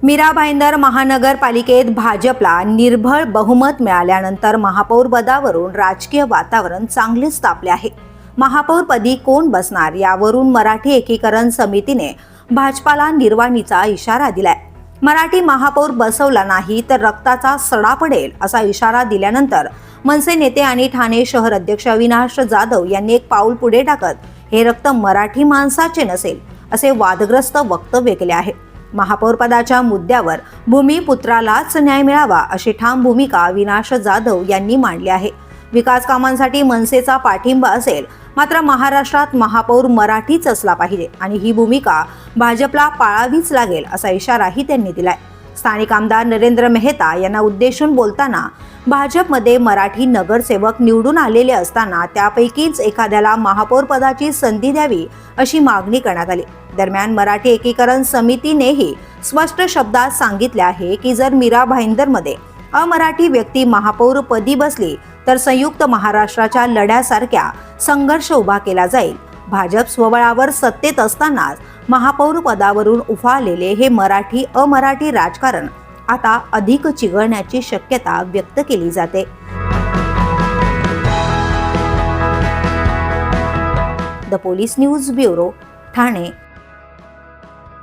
मीरा भाईंदर महानगरपालिकेत भाजपला निर्भळ बहुमत मिळाल्यानंतर महापौर पदावरून राजकीय वातावरण चांगलेच तापले आहे। महापौरपदी कोण बसणार यावरून मराठी एकीकरण समितीने भाजपाला निर्वाणीचा इशारा दिलाय। मराठी महापौर बसवला नाही तर रक्ताचा सडा पडेल असा इशारा दिल्यानंतर मनसे नेते आणि ठाणे शहर अध्यक्ष अविनाश जाधव यांनी एक पाऊल पुढे टाकत हे रक्त मराठी माणसाचे नसेल असे वादग्रस्त वक्तव्य केले आहे। महापौर पदाच्या मुद्द्यावर भूमिपुत्रालाच न्याय मिळावा अशी ठाम भूमिका अविनाश जाधव यांनी मांडली आहे। विकास कामांसाठी मनसेचा पाठिंबा असेल, मात्र महाराष्ट्रात महापौर मराठीच असला पाहिजे आणि ही भूमिका भाजपला पाळावीच लागेल असा इशाराही त्यांनी दिलाय। स्थानिक आमदार नरेंद्र मेहता यांना उद्देशून बोलताना भाजपमध्ये मराठी नगरसेवक निवडून आलेले असताना त्यापैकीच एखाद्याला महापौर पदाची संधी द्यावी अशी मागणी करण्यात आली। दरम्यान मराठी एकीकरण समितीनेही स्पष्ट शब्दात सांगितले आहे की जर मीरा भाईंदरमध्ये अमराठी व्यक्ती महापौर पदी बसली तर संयुक्त महाराष्ट्राच्या लढ्यासारख्या संघर्ष उभा केला जाईल। भाजप स्वबळावर सत्तेत असतानाच महापौर पदावरून उफाळलेले हे मराठी अमराठी राजकारण आता अधिक चिघळण्याची शक्यता व्यक्त केली जाते। The police news bureau, Thane.